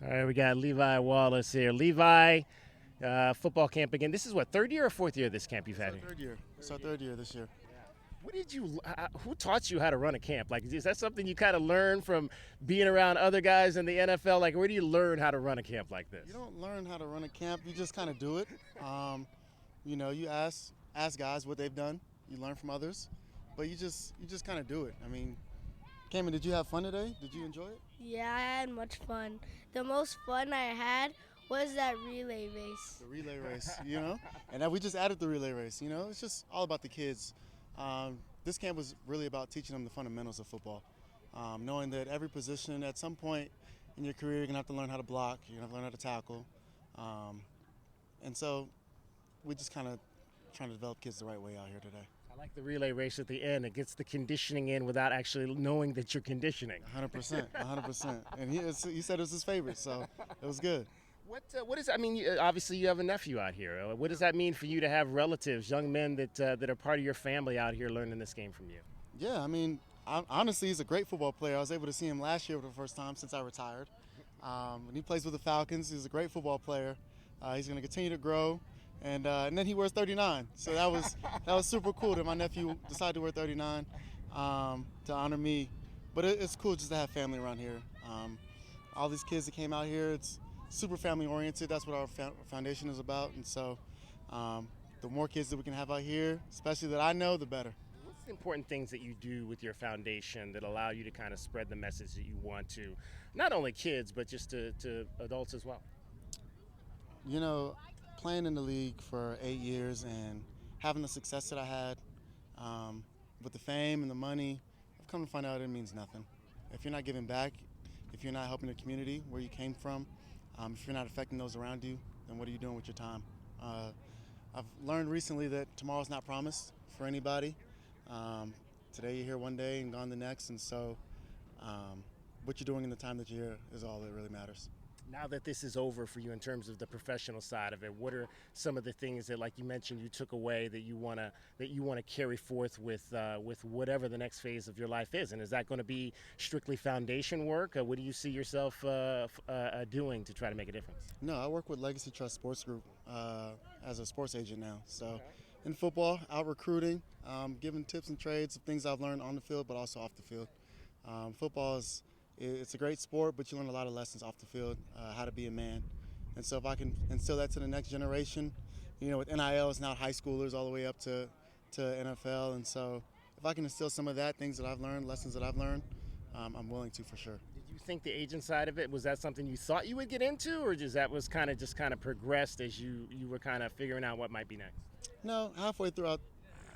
All right, we got Levi Wallace here. Levi, football camp again. This is what, third year or fourth year of this camp you've It's had our here? third year. It's our third year this year. What did you? Who taught you how to run a camp? Like, is that something you kind of learn from being around other guys in the NFL? Like, where do you learn how to run a camp like this? You don't learn how to run a camp. You just kind of do it. You ask guys what they've done. You learn from others, but you just kind of do it. I mean, Cameron, did you have fun today? Did you enjoy it? Yeah, I had much fun. The most fun I had was that relay race. The relay race, and then we just added the relay race. It's just all about the kids. This camp was really about teaching them the fundamentals of football, knowing that every position at some point in your career you're gonna have to learn how to block, you're gonna have to learn how to tackle, and so we just kind of trying to develop kids the right way out here today. I like the relay race at the end. It gets the conditioning in without actually knowing that you're conditioning. 100%, 100%. And he said it was his favorite, so it was good. What is? I mean, obviously you have a nephew out here. What does that mean for you to have relatives, young men that are part of your family out here learning this game from you? Yeah, I mean, honestly, he's a great football player. I was able to see him last year for the first time since I retired. And he plays with the Falcons. He's a great football player. He's going to continue to grow. And then he wears 39. So that was super cool that my nephew decided to wear 39 to honor me. But it's cool just to have family around here. All these kids that came out here, it's super family oriented. That's what our foundation is about. And so the more kids that we can have out here, especially that I know, the better. What's the important things that you do with your foundation that allow you to kind of spread the message that you want to, not only kids, but just to adults as well? You know, playing in the league for 8 years and having the success that I had with the fame and the money, I've come to find out it means nothing. If you're not giving back, if you're not helping the community where you came from, if you're not affecting those around you, then what are you doing with your time? I've learned recently that tomorrow's not promised for anybody. Today you're here one day and gone the next, and so what you're doing in the time that you're here is all that really matters. Now that this is over for you in terms of the professional side of it, what are some of the things that, like you mentioned, you took away that you wanna carry forth with whatever the next phase of your life is? And is that going to be strictly foundation work? What do you see yourself doing to try to make a difference? No, I work with Legacy Trust Sports Group as a sports agent now. So in football, out recruiting, giving tips and trades of things I've learned on the field, but also off the field. Football it's a great sport, but you learn a lot of lessons off the field, how to be a man. And so if I can instill that to the next generation, with NIL, it's now high schoolers all the way up to NFL. And so if I can instill some of that, things that I've learned, lessons that I've learned, I'm willing to for sure. Did you think the agent side of it, was that something you thought you would get into, or just that was kind of progressed as you were kind of figuring out what might be next? No, halfway throughout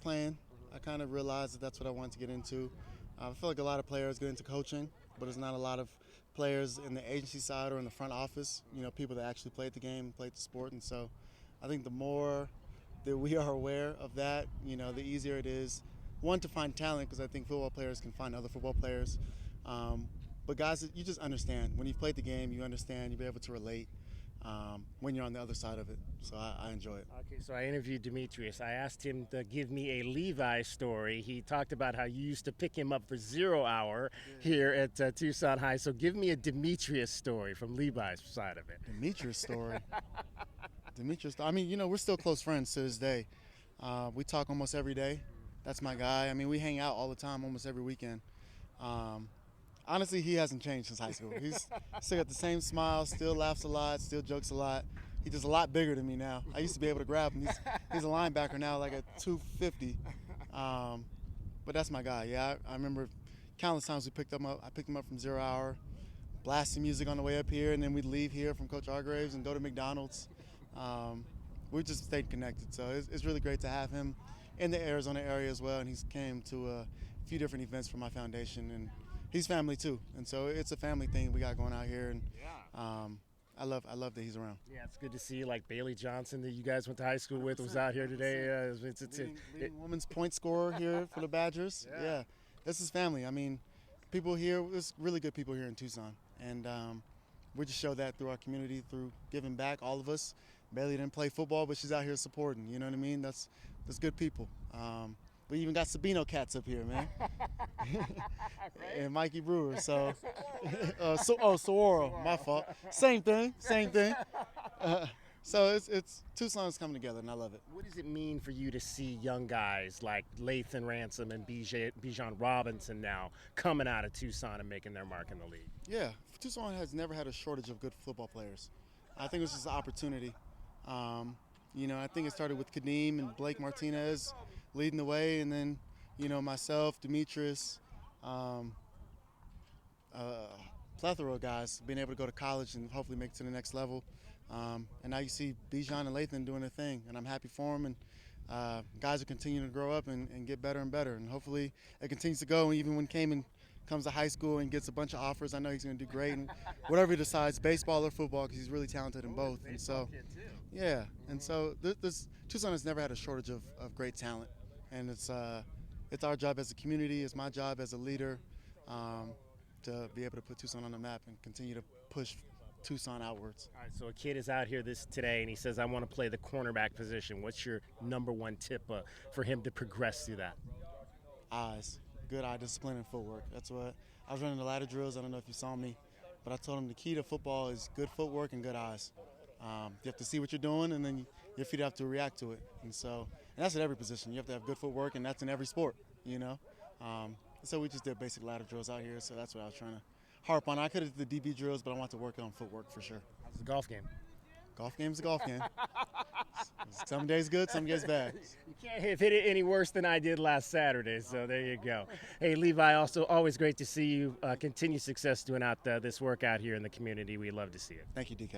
playing, I kind of realized that that's what I wanted to get into. I feel like a lot of players get into coaching, but there's not a lot of players in the agency side or in the front office, people that actually played the game, played the sport. And so I think the more that we are aware of that, the easier it is, one, to find talent, because I think football players can find other football players. But guys, you just understand. When you've played the game, you understand, you'll be able to relate when you're on the other side of it. So I enjoy it. Okay, so I interviewed Demetrius. I asked him to give me a Levi story. He talked about how you used to pick him up for 0 hour here at Tucson High. So give me a Demetrius story from Levi's side of it. Demetrius story. Demetrius. I mean, we're still close friends to this day. We talk almost every day. That's my guy. I mean, we hang out all the time, almost every weekend. Honestly, he hasn't changed since high school. He's still got the same smile, still laughs a lot, still jokes a lot. He's just a lot bigger than me now. I used to be able to grab him. He's a linebacker now, like at 250. But that's my guy. Yeah, I remember countless times we picked him up. I picked him up from 0 hour, blasting music on the way up here, and then we'd leave here from Coach Hargraves and go to McDonald's. We just stayed connected. So it's really great to have him in the Arizona area as well. And he's came to a few different events for my foundation, and he's family too, and so it's a family thing we got going out here, and I love that he's around. Yeah, it's good to see like Bailey Johnson that you guys went to high school with was out here today. Leading women's point scorer here for the Badgers. Yeah, this is family. I mean, people here, there's really good people here in Tucson, and we just show that through our community, through giving back, all of us. Bailey didn't play football, but she's out here supporting, you know what I mean? That's good people. We even got Sabino cats up here, man. And Mikey Brewer. So, Saguaro, my fault. Same thing. So it's Tucson's coming together, and I love it. What does it mean for you to see young guys like Lathan Ransom and Bijan Robinson now coming out of Tucson and making their mark in the league? Yeah, Tucson has never had a shortage of good football players. I think it was just an opportunity. I think it started with Kadeem and Blake Martinez leading the way, and then, myself, Demetrius, plethora of guys being able to go to college and hopefully make it to the next level. And now you see Bijan and Lathan doing their thing, and I'm happy for them. And guys are continuing to grow up and get better and better. And hopefully it continues to go. And even when Cayman comes to high school and gets a bunch of offers, I know he's going to do great. And whatever he decides, baseball or football, because he's really talented in both. And so, yeah. And so Tucson has never had a shortage of great talent. And it's our job as a community, it's my job as a leader to be able to put Tucson on the map and continue to push Tucson outwards. All right, so a kid is out here today and he says, I want to play the cornerback position. What's your number one tip for him to progress through that? Eyes. Good eye discipline and footwork. That's what I was running the ladder drills. I don't know if you saw me, but I told him the key to football is good footwork and good eyes. You have to see what you're doing, and then your feet have to react to it. And that's at every position. You have to have good footwork, and that's in every sport, So we just did basic ladder drills out here, so that's what I was trying to harp on. I could have did the DB drills, but I want to work on footwork for sure. How's the golf game? Golf game's a golf game. Some days good, some days bad. You can't have hit it any worse than I did last Saturday, so there you go. Hey, Levi, also always great to see you. Continue success doing this work out here in the community. We love to see it. Thank you, DK.